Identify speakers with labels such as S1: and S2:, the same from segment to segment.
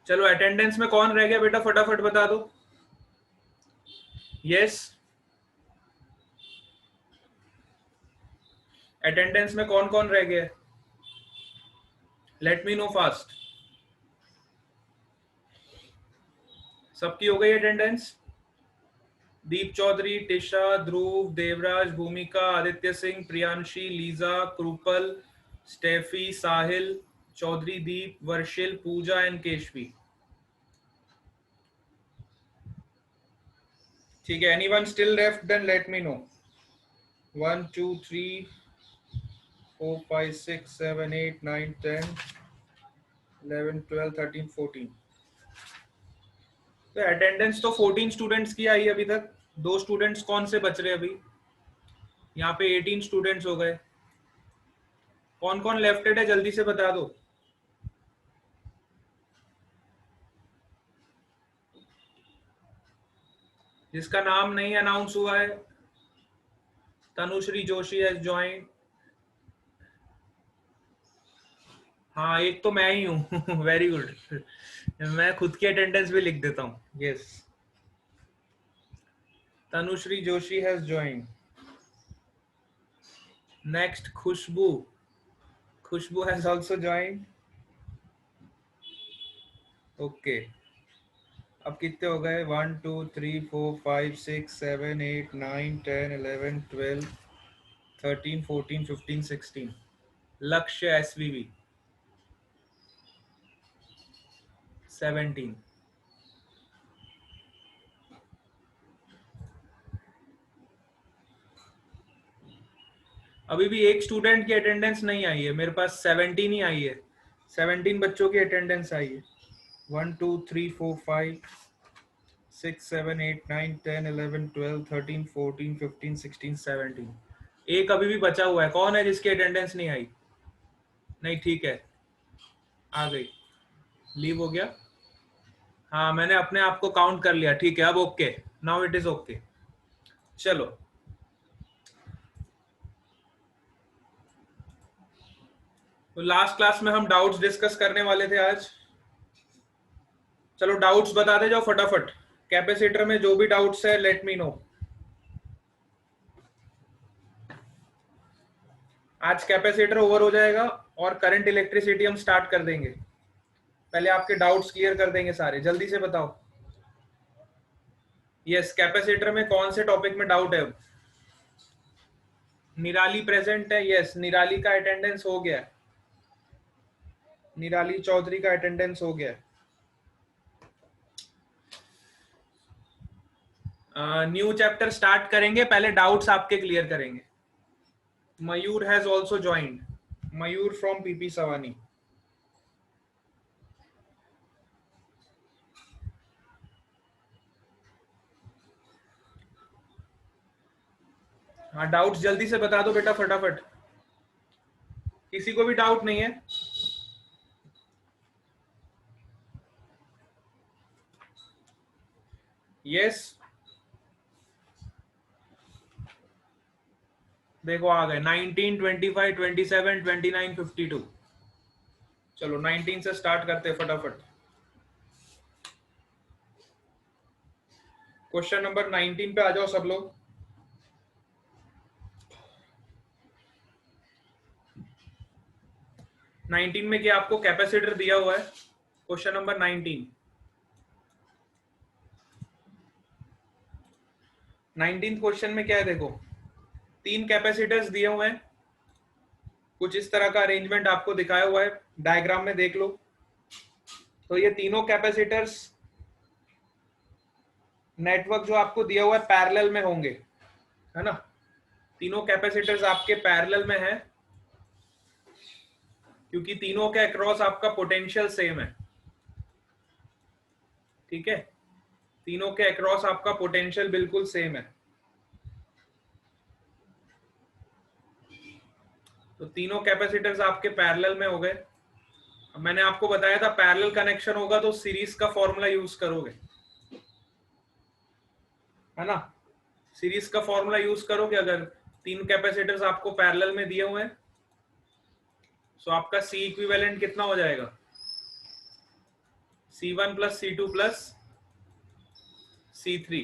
S1: चलो अटेंडेंस में कौन रह गया बेटा, फटाफट बता दो। यस, अटेंडेंस में कौन कौन रह गया, लेट मी नो फास्ट। सबकी हो गई attendance? Deep Chaudhary, Tisha, Dhruv, Devraj, Bhumika, Aditya Singh, Priyanshi, Lisa, Kripal, Steffi, Sahil, Chaudhary Deep, Varshil, Pooja and Keshavi. ठीक है, anyone still left then let me know. 1 2 3 4 5 6 7 8 9 10 11 12 13 14। तो अटेंडेंस तो 14 स्टूडेंट्स की आई अभी तक। दो स्टूडेंट्स कौन से बच रहे अभी? यहाँ पे 18 स्टूडेंट्स हो गए। कौन कौन लेफ्टेड है जल्दी से बता दो। जिसका नाम नहीं अनाउंस हुआ है, तनुश्री जोशी हैज ज्वाइंड। हाँ, एक तो मैं ही हूँ। Very good. मैं खुद की अटेंडेंस भी लिख देता हूँ। Yes, Tanushree Joshi has joined. Next Khushboo, Khushboo has also joined. Okay, अब कितने हो गए? 1 2 3 4 5 6 7 8 9 10 11 12 13 14 15 16। लक्ष्य एसवीवी 17। अभी भी एक स्टूडेंट की अटेंडेंस नहीं आई है मेरे पास, 17 ही आई है। 17 बच्चों की अटेंडेंस आई है। 1 2 3 4 5 6 7 8 9 10 11 12 13 14 15 16 17। एक अभी भी बचा हुआ है, कौन है जिसकी अटेंडेंस नहीं आई? नहीं, ठीक है, आ गई। लीव हो गया। हाँ, मैंने अपने आप को काउंट कर लिया। ठीक है, अब okay, now it is okay. चलो, तो लास्ट क्लास में हम डाउट्स डिस्कस करने वाले थे आज। चलो डाउट्स बता दे जाओ फटाफट। कैपेसिटर में जो भी डाउट्स है लेट मी नो। आज कैपेसिटर ओवर हो जाएगा और करंट इलेक्ट्रिसिटी हम स्टार्ट कर देंगे। पहले आपके डाउट्स क्लियर कर देंगे सारे, जल्दी से बताओ। यस, कैपेसिटर में कौन से टॉपिक में डाउट है? निराली प्रेजेंट है। यस, निराली का अटेंडेंस हो गया। निराली चौधरी का अटेंडेंस हो गया। न्यू चैप्टर स्टार्ट करेंगे, पहले डाउट्स आपके क्लियर करेंगे। Mayur has also joined. Mayur from PP Savani. हाँ, डाउट्स जल्दी से बता दो बेटा फटाफट। किसी को भी डाउट नहीं है? यस, देखो आ गए 19 25 27 29 52। चलो 19 से स्टार्ट करते हैं फटाफट। क्वेश्चन नंबर 19 पे आ जाओ सब लोग। 19 में क्या आपको कैपेसिटर दिया हुआ है? Question number 19। 19 क्वेश्चन में क्या है देखो, तीन कैपेसिटर्स दिए हुए हैं। कुछ इस तरह का अरेंजमेंट आपको दिखाया हुआ है, डायग्राम में देख लो। तो ये तीनों कैपेसिटर्स नेटवर्क जो आपको दिया हुआ है पैरेलल में होंगे, है ना? तीनों कैपेसिटर्स आपके पैरेलल में है क्योंकि तीनों के अक्रॉस आपका पोटेंशियल सेम है। ठीक है, तीनों के अक्रॉस आपका पोटेंशियल बिल्कुल सेम है। तो तीनों कैपेसिटर्स आपके पैरेलल में हो गए। मैंने आपको बताया था पैरेलल कनेक्शन होगा तो सीरीज का फॉर्मूला यूज करोगे, है ना? सीरीज का फॉर्मूला यूज करोगे अगर तीन कैपेसिटर्स आपको पैरेलल में दिए हुए हैं। सो आपका सी इक्विवेलेंट कितना हो जाएगा? C1 plus C2 plus C3,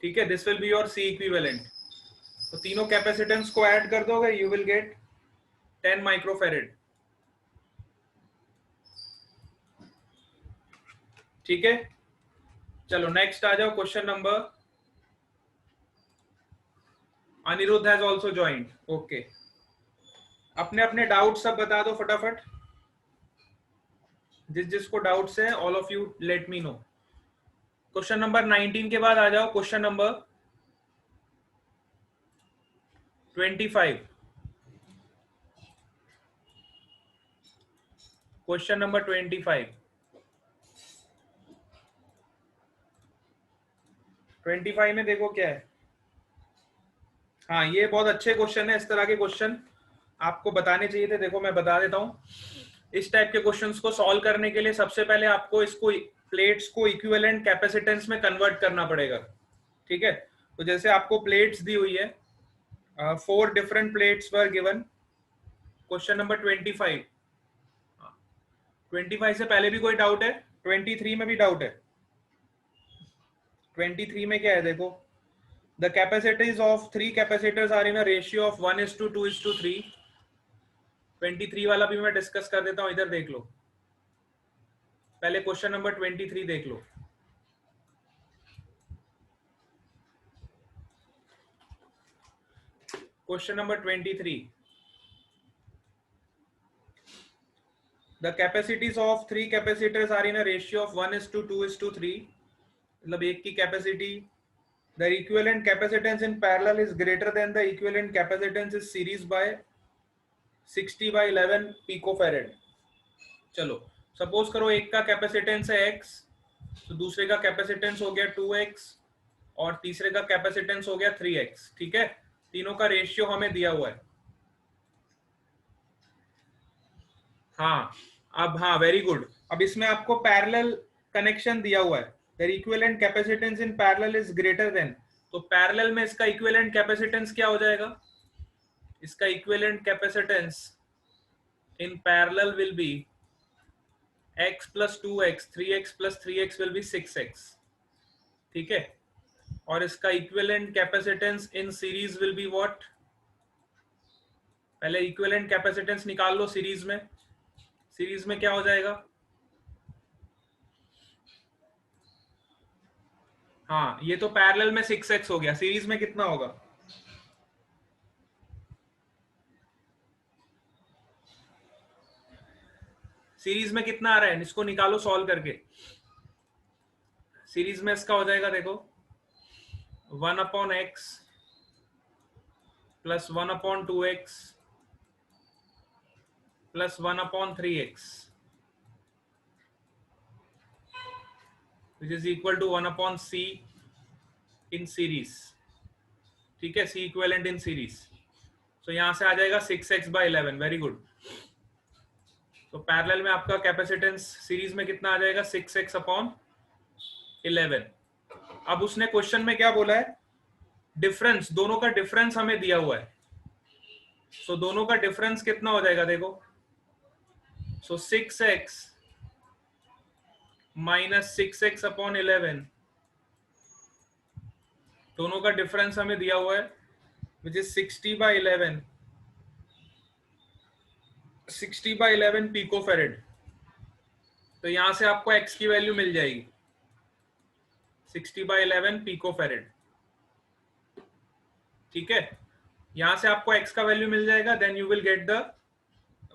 S1: ठीक है, this will be your C equivalent. तो तीनों कैपेसिटेंस को ऐड कर दोगे, यू विल गेट 10 माइक्रोफेरेड, ठीक है। चलो नेक्स्ट आ जाओ, question number, Aniruddh has also joined, okay. अपने अपने डाउट सब बता दो फटाफट, जिस जिसको डाउट्स है, all of you let me no. Question number 19 के बाद आ जाओ क्वेश्चन नंबर 25। Question number 25। 25 में देखो क्या है। हाँ, ये बहुत अच्छे क्वेश्चन है, इस तरह के क्वेश्चन आपको बताने चाहिए थे। देखो मैं बता देता हूँ, इस टाइप के क्वेश्चंस को सॉल्व करने के लिए सबसे पहले आपको इसको प्लेट्स को इक्विवेलेंट कैपेसिटेंस में कन्वर्ट करना पड़ेगा, ठीक है। तो जैसे आपको प्लेट्स दी हुई है, 4 different plates were given, question number 25। 25 से पहले भी कोई डाउट है? 23 में भी डाउट है? 23 में क्या है देखो, the capacities of 3 capacitors are in a ratio of 1:2:3। 23 वाला भी मैं डिस्कस कर देता हूं, इधर देख लो, पहले क्वेश्चन नंबर 23 देख लो। Question number 23, the capacities of 3 capacitors are in a ratio of 1:2:3। मतलब एक की capacity, the equivalent capacitance in parallel is greater than the equivalent capacitance in series by 60/11 picofarad। चलो सपोज करो एक का कैपेसिटेंस है x, तो दूसरे का कैपेसिटेंस हो गया 2x, और तीसरे का कैपेसिटेंस हो गया 3x, ठीक है। तीनों का रेशियो हमें दिया हुआ है। हाँ, अब हाँ, वेरी गुड। अब इसमें आपको पैरेलल कनेक्शन दिया हुआ है, the equivalent capacitance in parallel is greater than, तो पैरेलल में इसका इक्विवेलेंट कैपेसिटेंस क्या हो जाएगा? इसका equivalent capacitance in parallel will be x plus 2x, 3x plus 3x will be 6x, ठीक है। और इसका equivalent capacitance in series will be what? पहले इक्विवेलेंट कैपेसिटेंस निकाल लो सीरीज में। सीरीज में क्या हो जाएगा? हाँ, ये तो पैरेलल में 6x हो गया, सीरीज में कितना होगा? सीरीज में कितना आ रहा है, इसको निकालो सॉल्व करके। सीरीज में इसका हो जाएगा देखो, 1/x plus 1/2x plus 1/3x which is equal to 1/c in series, ठीक है, सी इक्विवेलेंट इन सीरीज। तो यहां से आ जाएगा 6x/11, वेरी गुड। तो पैरेलल में आपका कैपेसिटेंस सीरीज में कितना आ जाएगा? 6x/11। अब उसने क्वेश्चन में क्या बोला है? डिफरेंस, दोनों का डिफरेंस हमें दिया हुआ है। सो दोनों का डिफरेंस कितना हो जाएगा देखो, सो 6x माइनस 6x/11, दोनों का डिफरेंस हमें दिया हुआ है विच इज 60/11, 60/11 पिकोफेरेड। तो यहां से आपको x की वैल्यू मिल जाएगी 60/11 पिकोफेरेड, ठीक है। यहां से आपको x का वैल्यू मिल जाएगा, then you will get the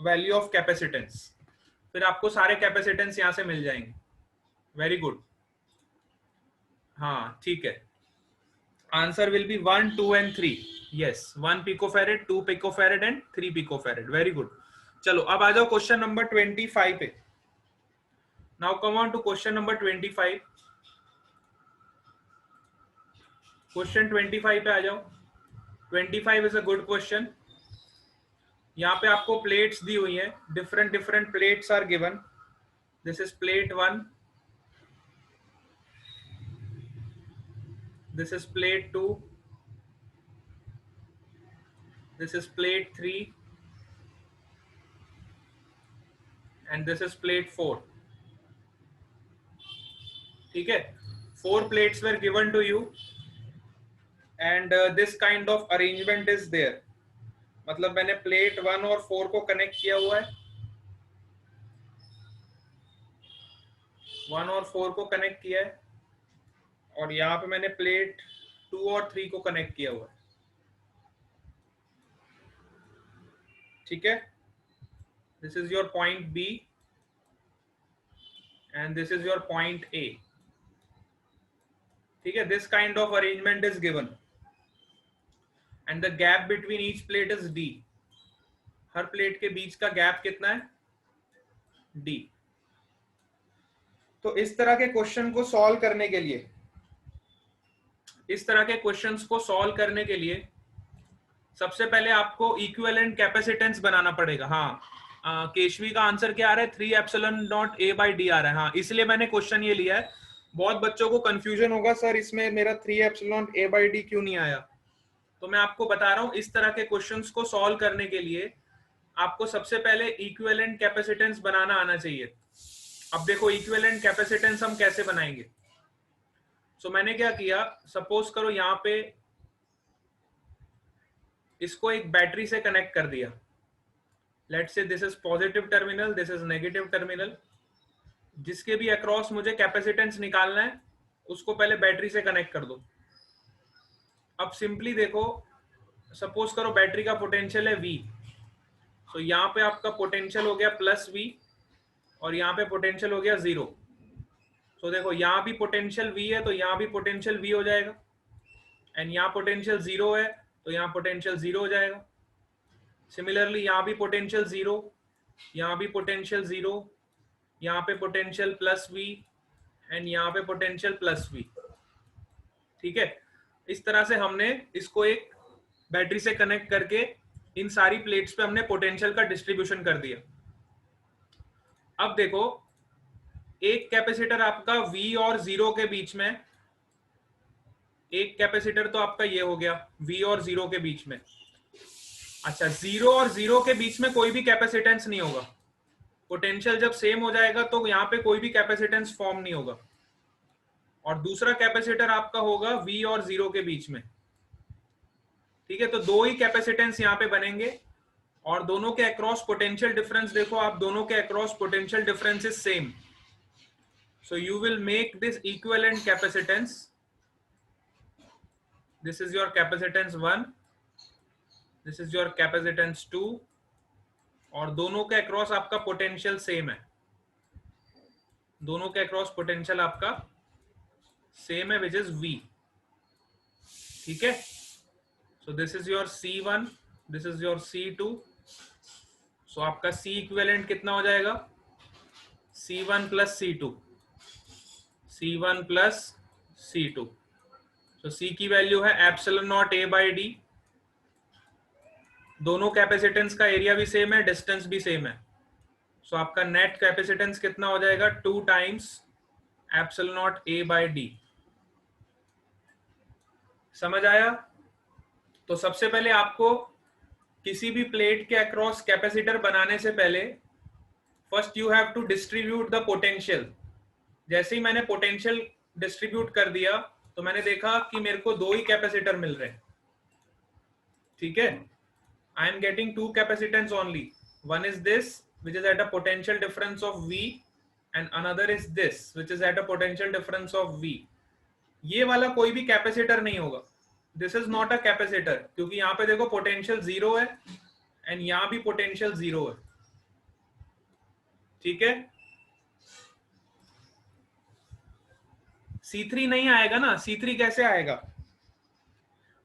S1: value of capacitance. फिर आपको सारे कैपेसिटेंस यहां से मिल जाएंगे, वेरी गुड। हाँ ठीक है, answer will be 1, 2 and 3। Yes, 1 picofarad, 2 picofarad and 3 picofarad, very good. चलो अब आ जाओ क्वेश्चन नंबर 25 पे। Now come on to question number 25। Question 25 पे आ जाओ। 25 इज अ गुड क्वेश्चन। यहाँ पे आपको प्लेट्स दी हुई है, different different plates are given. This is plate 1, this is plate 2, this is plate 3 and this is plate 4, ठीक है, 4 plates were given to you and this kind of arrangement is there. मतलब मैंने plate 1 और 4 को connect किया हुआ है, 1 और 4 को कनेक्ट किया है, और यहाँ पे मैंने प्लेट 2 और 3 को कनेक्ट किया हुआ है। ठीक है, this is your point B and this is your point A. ठीक है, this kind of arrangement is given and the gap between each plate is D. हर प्लेट के बीच का गैप कितना है? डी। तो इस तरह के क्वेश्चन को सॉल्व करने के लिए, सबसे पहले आपको इक्विवेलेंट कैपेसिटेंस बनाना पड़ेगा। हाँ, केशवी का आंसर क्या आ रहा है? 3 epsilon naught A by D आ रहा है। हाँ, इसलिए मैंने क्वेश्चन ये लिया है। बहुत बच्चों को कंफ्यूजन होगा, सर इसमें मेरा 3 एप्सिलॉन ए बाई डी क्यों नहीं आया? तो मैं आपको बता रहा हूं, इस तरह के क्वेश्चंस को सॉल्व करने के लिए आपको सबसे पहले इक्विवेलेंट कैपेसिटेंस बनाना आना चाहिए। अब देखो इक्विवेलेंट कैपेसिटेंस हम कैसे बनाएंगे। सो मैंने क्या किया, सपोज करो यहाँ पे इसको एक बैटरी से कनेक्ट कर दिया। Let's say this is positive terminal, this is negative terminal. जिसके भी अक्रॉस मुझे कैपेसिटेंस निकालना है उसको पहले बैटरी से कनेक्ट कर दो। अब सिंपली देखो, सपोज करो बैटरी का पोटेंशियल है V, तो यहाँ पे आपका पोटेंशियल हो गया प्लस V और यहाँ पे पोटेंशियल हो गया 0। तो देखो यहाँ भी पोटेंशियल V है तो यहाँ भी पोटेंशियल V हो जाएगा, एंड यहाँ पोटेंशियल 0 है तो यहाँ पोटेंशियल 0 हो जाएगा। सिमिलरली यहाँ भी पोटेंशियल 0, यहाँ भी पोटेंशियल 0, यहाँ पे पोटेंशियल प्लस V एंड यहाँ पे पोटेंशियल प्लस V। ठीक है, इस तरह से हमने इसको एक बैटरी से कनेक्ट करके इन सारी प्लेट्स पे हमने पोटेंशियल का डिस्ट्रीब्यूशन कर दिया। अब देखो, एक कैपेसिटर आपका V और 0 के बीच में, एक कैपेसिटर तो आपका ये हो गया V और 0 के बीच में। अच्छा, 0 और 0 के बीच में कोई भी कैपेसिटेंस नहीं होगा। पोटेंशियल जब सेम हो जाएगा तो यहाँ पे कोई भी कैपेसिटेंस फॉर्म नहीं होगा। और दूसरा कैपेसिटर आपका होगा V और 0 के बीच में। ठीक है, तो 2 ही कैपेसिटेंस यहाँ पे बनेंगे और दोनों के अक्रॉस पोटेंशियल डिफरेंस देखो आप, दोनों के across potential difference is same. So you will make this equivalent capacitance. This is your capacitance 1, this is your capacitance 2, और दोनों के अक्रॉस आपका पोटेंशियल सेम है, दोनों के अक्रॉस पोटेंशियल आपका सेम है, विच इज V। ठीक है, so this is your C1, this is your C2। सो आपका C इक्विवेलेंट कितना हो जाएगा? C1 plus C2, C1 plus C2। तो C की वैल्यू है epsilon not A by D. दोनों कैपेसिटेंस का एरिया भी सेम है, डिस्टेंस भी सेम है। सो आपका नेट कैपेसिटेंस कितना हो जाएगा? 2 times epsilon not A by D. समझ आया? तो सबसे पहले आपको किसी भी प्लेट के अक्रॉस कैपेसिटर बनाने से पहले first you have to distribute the potential. जैसे ही मैंने पोटेंशियल डिस्ट्रीब्यूट कर दिया तो मैंने देखा कि मेरे को 2 ही कैपेसिटर मिल रहे हैं। ठीक है, I am getting 2 capacitance only. One is this which is at a potential difference of V and another is this which is at a potential difference of V। ये वाला कोई भी कैपेसिटर नहीं होगा, this is not a capacitor, क्योंकि यहाँ पे देखो पोटेंशियल 0 है एंड यहाँ भी पोटेंशियल 0 है। ठीक है, C3 नहीं आएगा ना। C3 कैसे आएगा?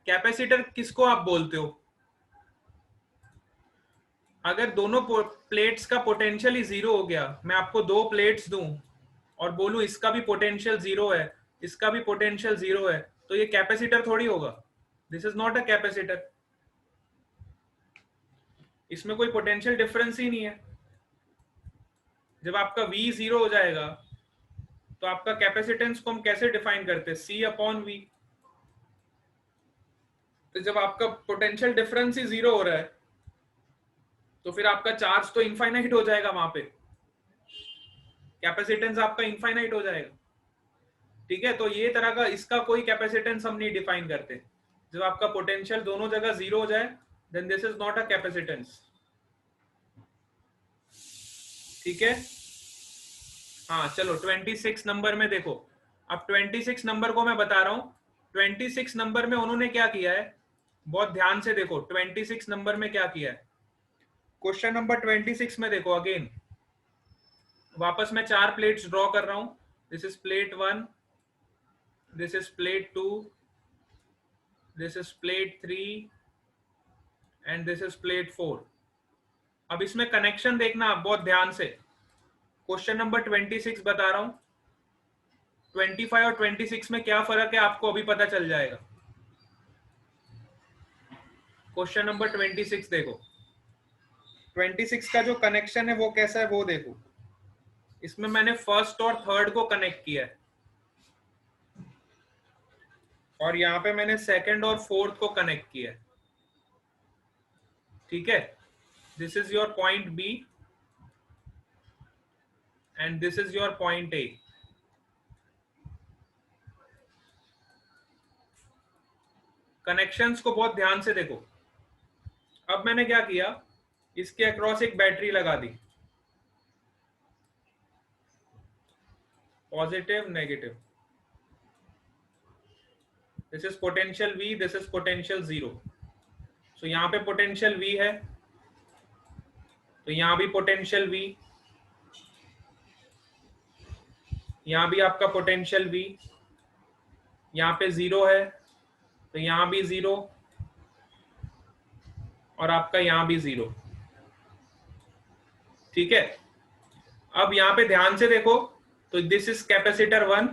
S1: कैपेसिटर किसको आप बोलते हो? अगर दोनों प्लेट्स का पोटेंशियल ही 0 हो गया, मैं आपको 2 प्लेट्स दूं और बोलूं इसका भी पोटेंशियल 0 है, इसका भी पोटेंशियल 0 है, तो ये कैपेसिटर थोड़ी होगा। This is not a capacitor, इसमें कोई पोटेंशियल डिफरेंस ही नहीं है। जब आपका V 0 हो जाएगा तो आपका कैपेसिटेंस को हम कैसे डिफाइन करते हैं? C upon V। तो जब आपका पोटेंशियल डिफरेंस ही 0 हो रहा है तो फिर आपका चार्ज तो इनफाइनाइट हो जाएगा, वहां पे कैपेसिटेंस आपका इनफाइनाइट हो जाएगा। ठीक है, तो ये तरह का इसका कोई कैपेसिटेंस हम नहीं डिफाइन करते। जब आपका पोटेंशियल दोनों जगह जीरो हो जाए then this is not a capacitance. ठीक है, हाँ चलो 26 नंबर में देखो। अब 26 नंबर को मैं बता रहा हूं, 26 नंबर में उन्होंने क्या किया है, बहुत ध्यान से देखो 26 नंबर में क्या किया है। क्वेश्चन नंबर 26 में देखो, अगेन वापस मैं 4 प्लेट्स ड्रॉ कर रहा हूं। This is plate 1, this is plate 2, this is plate 3 and this is plate 4। अब इसमें कनेक्शन देखना आप बहुत ध्यान से। क्वेश्चन नंबर 26 बता रहा हूं, 25 और 26 में क्या फर्क है आपको अभी पता चल जाएगा। क्वेश्चन नंबर 26 देखो, 26 का जो कनेक्शन है वो कैसा है वो देखो। इसमें मैंने फर्स्ट और थर्ड को कनेक्ट किया है और यहाँ पे मैंने सेकंड और फोर्थ को कनेक्ट किया है। ठीक है, this is your point B and this is your point A. Connections को बहुत ध्यान से देखो। अब मैंने क्या किया, इसके अक्रॉस एक बैटरी लगा दी, positive negative. This is potential V, this is potential 0। So यहाँ पे पोटेंशियल V है तो यहाँ भी पोटेंशियल V, यहाँ भी आपका पोटेंशियल V, यहाँ पे 0 है तो यहाँ भी 0 और आपका यहाँ भी 0। ठीक है, अब यहाँ पे ध्यान से देखो तो दिस इज कैपेसिटर 1,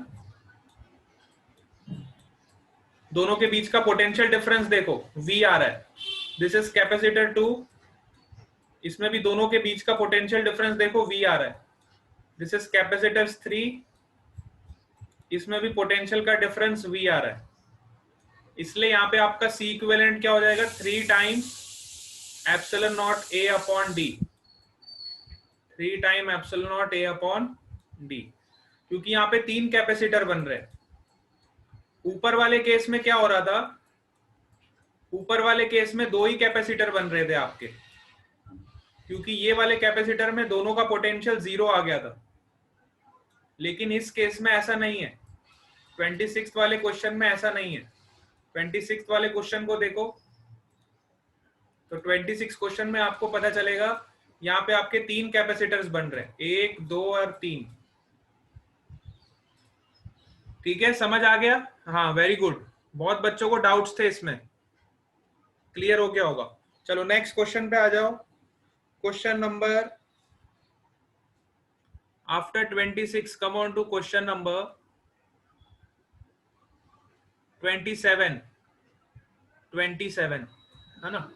S1: दोनों के बीच का पोटेंशियल डिफरेंस देखो V आ रहा है। दिस इज कैपेसिटर 2, इसमें भी दोनों के बीच का पोटेंशियल डिफरेंस देखो V आ रहा है। दिस इज कैपेसिटर 3, इसमें भी पोटेंशियल का डिफरेंस V आ रहा है। इसलिए यहाँ पे आपका C इक्विवेलेंट क्या हो जाएगा, 3 times epsilon not A upon D, 3 time epsilon not A upon D, क्योंकि यहाँ पे 3 कैपेसिटर बन रहे हैं। ऊपर वाले केस में क्या हो रहा था, ऊपर वाले केस में 2 ही कैपेसिटर बन रहे थे आपके, क्योंकि ये वाले कैपेसिटर में दोनों का पोटेंशियल 0 आ गया था। लेकिन इस केस में ऐसा नहीं है, 26 वाले क्वेश्चन में ऐसा नहीं है। 26 वाले क्वेश्चन को देखो तो 26 क्वेश्चन में आपको पता चलेगा यहाँ पे आपके 3 कैपेसिटर्स बन रहे हैं, 1 2 और 3। ठीक है, समझ आ गया? हाँ वेरी गुड, बहुत बच्चों को डाउट्स थे इसमें, क्लियर हो गया होगा। चलो नेक्स्ट क्वेश्चन पे आ जाओ। Question number after 26 come on to question number 27 है ना।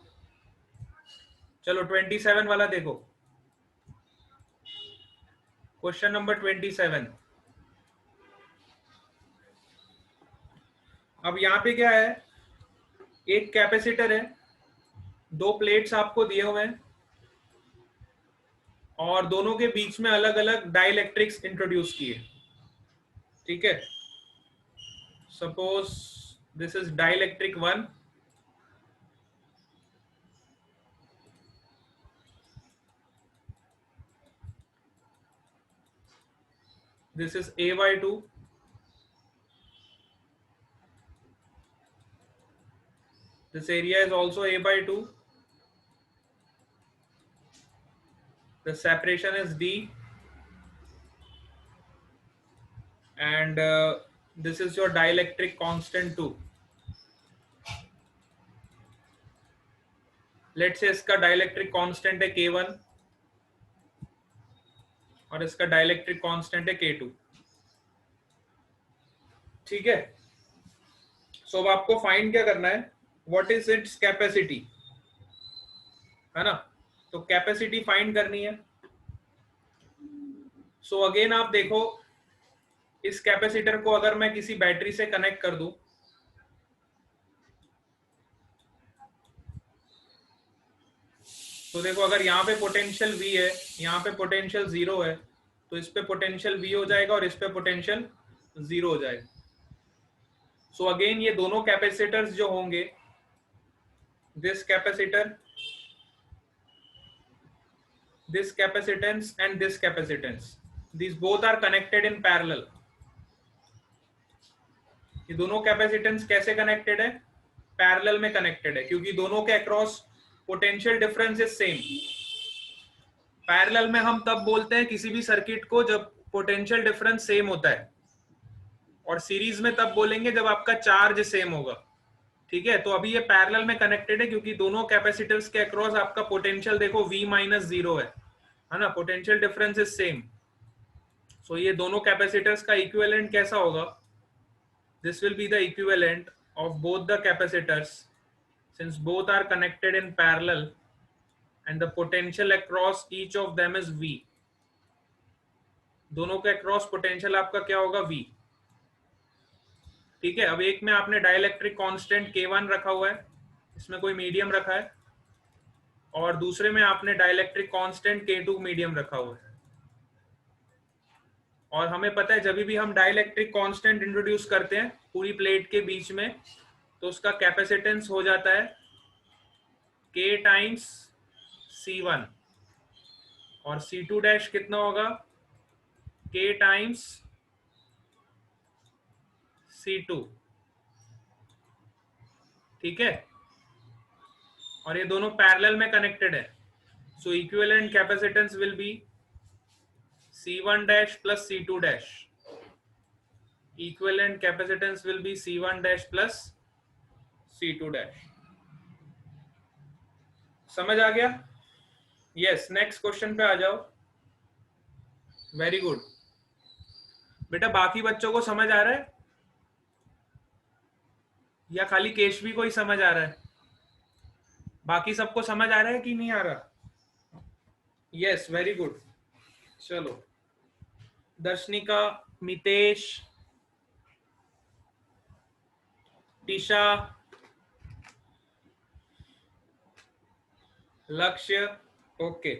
S1: चलो 27 वाला देखो, क्वेश्चन नंबर 27। अब यहाँ पे क्या है, एक कैपेसिटर है, 2 प्लेट्स आपको दिए हुए हैं और दोनों के बीच में अलग अलग डाइलेक्ट्रिक्स इंट्रोड्यूस किए। ठीक है, suppose this is dielectric 1, this is A by 2, this area is also A by 2, the separation is D, and this is your dielectric constant 2. Let's say इसका डाइलेक्ट्रिक कांस्टेंट है K1 और इसका dielectric constant है K2। ठीक है, सो अब आपको find क्या करना है, व्हाट इज इट्स कैपेसिटी, है ना। तो कैपेसिटी फाइंड करनी है। सो अगेन आप देखो, इस कैपेसिटर को अगर मैं किसी बैटरी से कनेक्ट कर दूं तो देखो, अगर यहाँ पे पोटेंशियल V है, यहाँ पे पोटेंशियल 0 है, तो इस पे पोटेंशियल V हो जाएगा और इस पे पोटेंशियल जीरो हो जाएगा। सो अगेन ये दोनों कैपेसिटर्स जो होंगे, this capacitor, this capacitance and this capacitance, these both are connected in parallel. ये दोनों कैपेसिटेंस कैसे कनेक्टेड है? पैरेलल में कनेक्टेड है, क्योंकि दोनों के across potential difference is same. Parallel में हम तब बोलते हैं किसी भी सर्किट को जब पोटेंशियल डिफरेंस सेम होता है, और सीरीज में तब बोलेंगे जब आपका चार्ज सेम होगा। ठीक है, तो अभी ये पैरेलल में कनेक्टेड है क्योंकि दोनों कैपेसिटर्स के अक्रॉस आपका पोटेंशियल देखो V माइनस जीरो है ना, पोटेंशियल डिफरेंस इज सेम। सो ये दोनों कैपेसिटर्स का इक्विवेलेंट कैसा होगा? This will be the equivalent of both the capacitors since both are connected in parallel and the potential across each of them is V. दोनों के across potential आपका क्या होगा? V। ठीक है, अब एक में आपने डाइलेक्ट्रिक कांस्टेंट K1 रखा हुआ है, इसमें कोई मीडियम रखा है, और दूसरे में आपने डाइलेक्ट्रिक कांस्टेंट K2 मीडियम रखा हुआ है। और हमें पता है जब भी हम डाइलेक्ट्रिक कांस्टेंट इंट्रोड्यूस करते हैं पूरी प्लेट के बीच में, तो उसका कैपेसिटेंस हो जाता है K टाइम्स C1, और C2 डैश कितना होगा? K times C2। ठीक है, और ये दोनों पैरेलल में कनेक्टेड है, so equivalent capacitance will be C1 dash plus C2 dash. Equivalent capacitance will be C1 dash plus C2 dash. समझ आ गया? यस, नेक्स्ट क्वेश्चन पे आ जाओ। वेरी गुड बेटा, बाकी बच्चों को समझ आ रहा है या खाली केशवी को ही समझ आ रहा है? बाकी सबको समझ आ रहा है कि नहीं आ रहा? Yes, very good. चलो, दर्शनिका, मितेश, टीशा, लक्ष्य, ओके,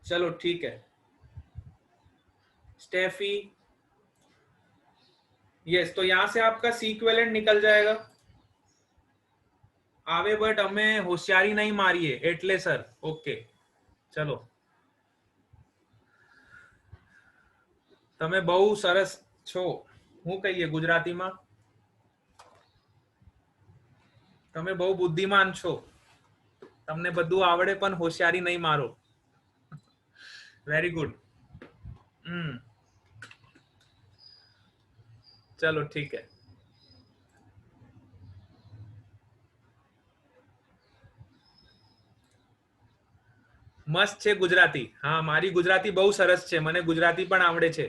S1: चलो ठीक है। स्टेफी, यस, तो यहां से आपका सीक्वेलेंट निकल जाएगा। आवे बट हमें होशियारी नहीं मारी है एटले सर। ओके, चलो, તમે બહુ સરસ છો। હું કહીએ ગુજરાતીમાં? તમે બહુ બુદ્ધિમાન છો, તમને બધું આવડે પણ હોશિયારી નહીં મારો। Very good. चलो ठीक है। મસ્ત છે ગુજરાતી। હા, મારી ગુજરાતી બહુ સરસ છે, મને ગુજરાતી પણ આવડે છે,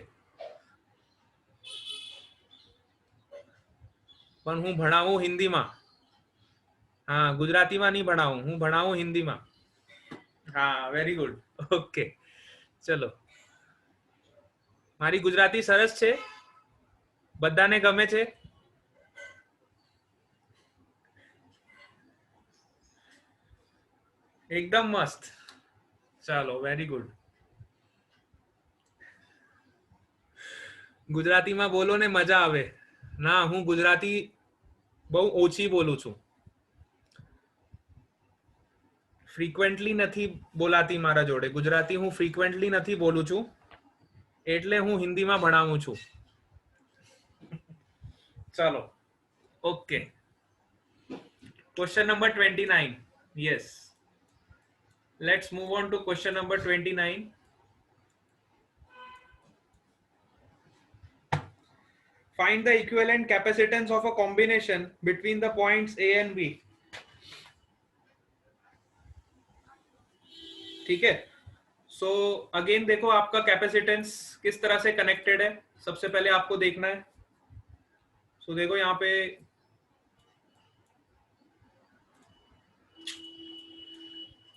S1: પણ હું ભણાવું હિન્દીમાં। હા, ગુજરાતીમાં નહીં ભણાવું, હું ભણાવું હિન્દીમાં। હા, વેરી ગુડ, ઓકે, ચલો। મારી ગુજરાતી સરસ છે, બધાને ગમે છે? एकदम मस्त। चलो, वेरी गुड। गुजराती में बोलो ने मजा आवे ना। हूँ गुजराती बहु ओછી बोलू छू, फ्रीक्वेंटली नहीं बोलाती मारा जोड़े। गुजराती हूँ फ्रीक्वेंटली नहीं बोलू छू, एटले हूँ हिंदी में भणावू छू। चलो, okay, question number 29। Yes, let's move on to question number 29। Find the equivalent capacitance of a combination between the points A and B। ठीक है, सो अगेन देखो आपका कैपेसिटेंस किस तरह से कनेक्टेड है, सबसे पहले आपको देखना है। सो देखो यहाँ पे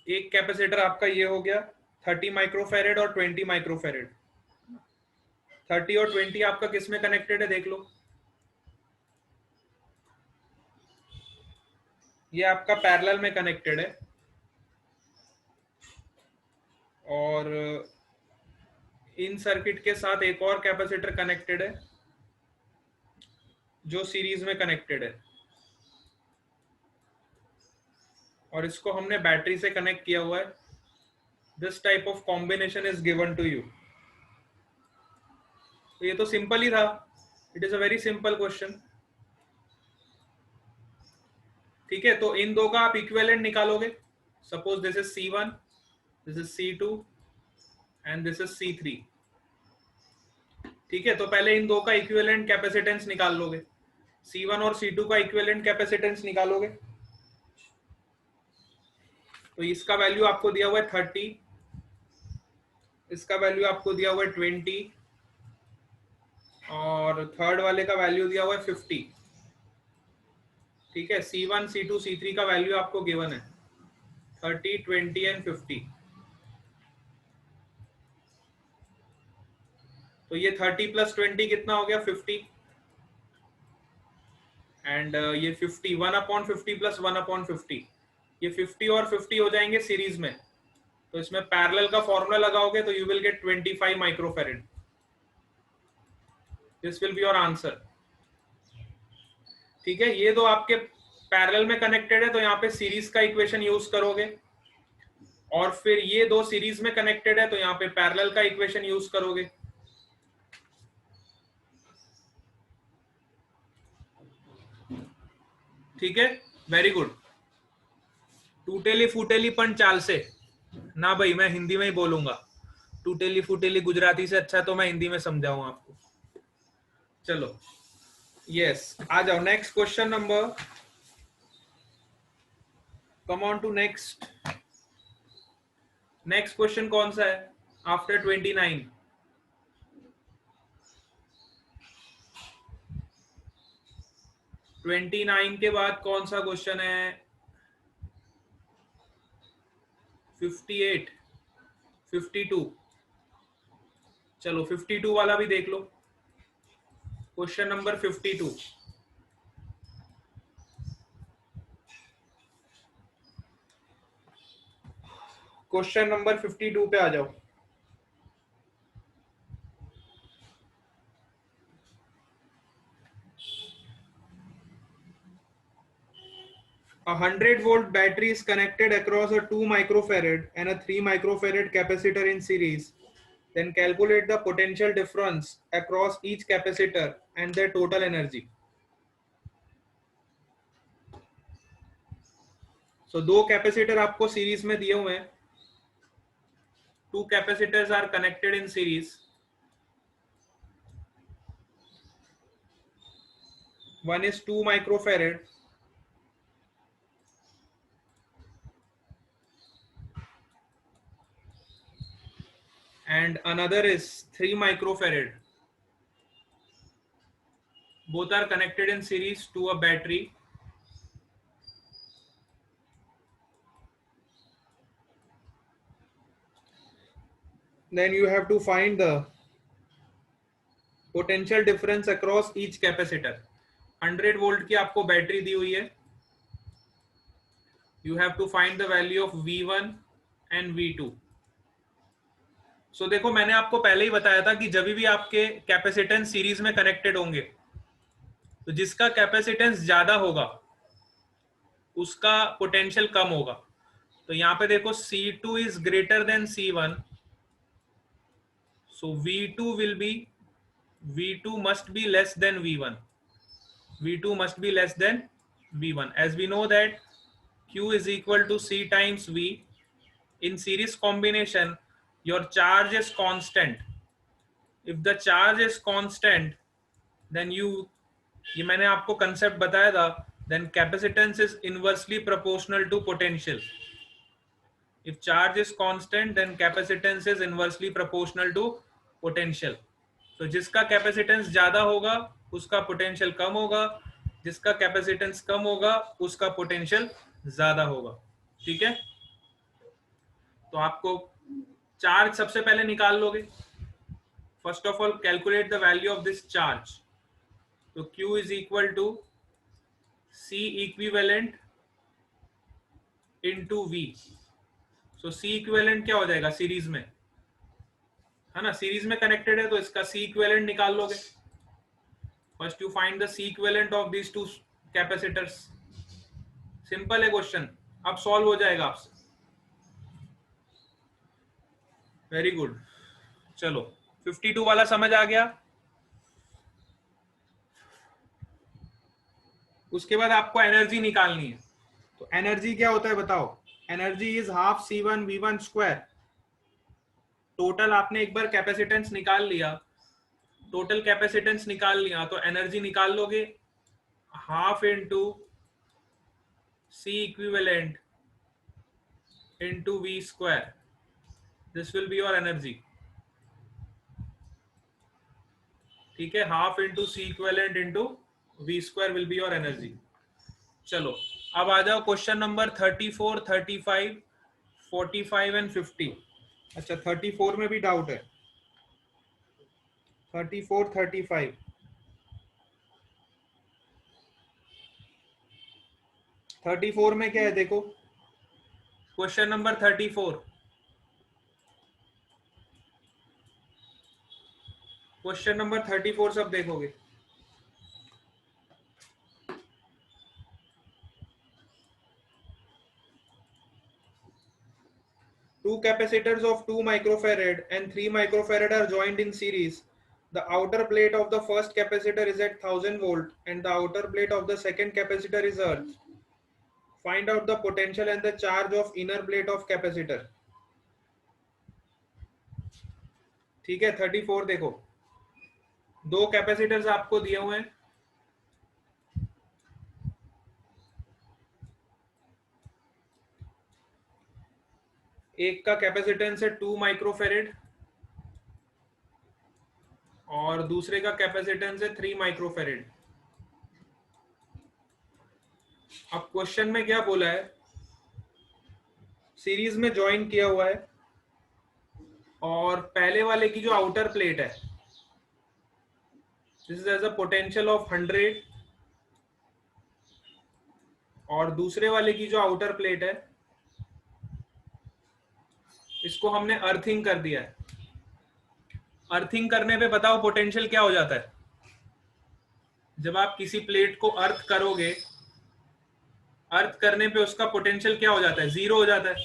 S1: एक कैपेसिटर आपका ये हो गया 30 माइक्रोफेरेड और 20 माइक्रोफेरेड। 30 और 20 आपका किस में कनेक्टेड है देख लो। ये आपका पैरेलल में कनेक्टेड है, और इन सर्किट के साथ एक और कैपेसिटर कनेक्टेड है जो सीरीज में कनेक्टेड है, और इसको हमने बैटरी से कनेक्ट किया हुआ है. This type of combination is given to you. तो ये तो सिंपल ही था. It is a very simple question. ठीक है, तो इन दो का आप इक्विवेलेंट निकालोगे. Suppose this is C1, this is C2 and this is C3. ठीक है, तो पहले इन दो का इक्विवेलेंट कैपेसिटेंस निकाल लोगे. C1 और C2 का इक्विवेलेंट कैपेसिटेंस निकालोगे. तो इसका वैल्यू आपको दिया हुआ है 30, इसका वैल्यू आपको दिया हुआ है 20, और थर्ड वाले का वैल्यू दिया हुआ है 50. ठीक है, C1, C2, C3 का वैल्यू आपको गिवन है 30, 20 एंड 50. तो ये 30 प्लस 20 कितना हो गया? 50. एंड ये 50, 1/50 प्लस 1/50, ये 50 और 50 हो जाएंगे सीरीज में. तो इसमें पैरेलल का फॉर्मूला लगाओगे तो you will gate 25 microfarad. This will be your answer. ठीक है, ये दो आपके पैरेलल में कनेक्टेड है तो यहाँ पे सीरीज का इक्वेशन यूज करोगे, और फिर ये दो सीरीज में कनेक्टेड है तो यहाँ पे पैरेलल का इक्वेशन यूज करोगे. ठीक है, वेरी गुड. टूटेली फूटेली पण चाल से ना भाई, मैं हिंदी में ही बोलूंगा. टूटेली फूटेली गुजराती से अच्छा तो मैं हिंदी में समझाऊं आपको. चलो, यस, आ जाओ next question number. Come on to next. Next question कौन सा है आफ्टर 29? 29 के बाद कौन सा क्वेश्चन है? 58, 52. चलो 52 वाला भी देख लो. Question number 52. क्वेश्चन नंबर 52 पे आ जाओ. A 100-volt battery is connected across a 2 microfarad and a 3 microfarad capacitor in series. Then calculate the potential difference across each capacitor and their total energy. So दो capacitor आपको series में दिए हुए हैं. Two capacitors are connected in series. One is 2 microfarad and another is 3 microfarad. Both are connected in series to a battery. Then you have to find the potential difference across each capacitor. 100 volt की आपको battery दी हुई है. You have to find the value of V1 and V2. So देखो, मैंने आपको पहले ही बताया था कि जब भी आपके कैपेसिटेंस सीरीज में कनेक्टेड होंगे तो जिसका कैपेसिटेंस ज्यादा होगा उसका पोटेंशियल कम होगा. तो यहाँ पे देखो C2 is greater than C1, so V2 must be less than V1. V2 must be less than V1. As we know that Q is equal to C times V. In series combination, your charge is constant. If the charge is constant, then ये मैंने आपको concept बताया था, then capacitance is inversely proportional to potential. If charge is constant, then capacitance is inversely proportional to potential. तो जिसका capacitance ज्यादा होगा उसका पोटेंशियल कम होगा, जिसका कैपेसिटेंस कम होगा उसका पोटेंशियल ज्यादा होगा. ठीक है, तो आपको चार्ज सबसे पहले निकाल लोगे. First of all calculate the value of this charge. तो Q is equal to C equivalent into V. So C equivalent क्या हो जाएगा सीरीज में? है ना, सीरीज में कनेक्टेड है तो इसका सी इक्विवेलेंट निकाल लोगे। First you find the C equivalent of these two capacitors. Simple है क्वेश्चन, अब सॉल्व हो जाएगा आपसे। वेरी गुड, चलो 52 वाला समझ आ गया। उसके बाद आपको एनर्जी निकालनी है। तो एनर्जी क्या होता है बताओ? Energy is half C1V1 square. Total आपने एक बार कैपेसिटेंस निकाल लिया, टोटल कैपेसिटेंस निकाल लिया तो एनर्जी निकाल लोगे half into C equivalent into V square. This will be your energy. ठीक है, half into C equivalent into V square will be your energy. चलो अब आ जाओ क्वेश्चन नंबर 34, 35, 45 एंड 50। अच्छा 34 में भी डाउट है। 34, 35, 34 में क्या है देखो। क्वेश्चन नंबर 34, क्वेश्चन नंबर 34 सब देखोगे। Two capacitors of 2 microfarad and 3 microfarad are joined in series. The outer plate of the first capacitor is at 1000 volt and the outer plate of the second capacitor is earth. Find out the potential and the charge of inner plate of capacitor. ठीक है 34 देखो, दो capacitors आपको दिए हुए हैं। एक का कैपेसिटेंस है 2 माइक्रोफेरेड और दूसरे का कैपेसिटेंस है 3 माइक्रोफेरेड। अब क्वेश्चन में क्या बोला है, सीरीज में ज्वाइन किया हुआ है और पहले वाले की जो आउटर प्लेट है this is as a potential of 100 और दूसरे वाले की जो आउटर प्लेट है इसको हमने अर्थिंग कर दिया है। अर्थिंग करने पे बताओ पोटेंशियल क्या हो जाता है? जब आप किसी प्लेट को अर्थ करोगे, अर्थ करने पे उसका पोटेंशियल क्या हो जाता है? जीरो हो जाता है।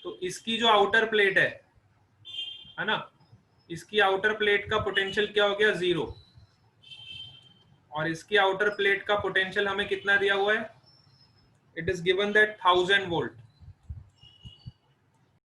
S1: तो इसकी जो आउटर प्लेट है ना, इसकी आउटर प्लेट का पोटेंशियल क्या हो गया? जीरो। और इसकी आउटर प्लेट का पोटेंशियल हमें कितना दिया हुआ है? It is given that 1000 volt.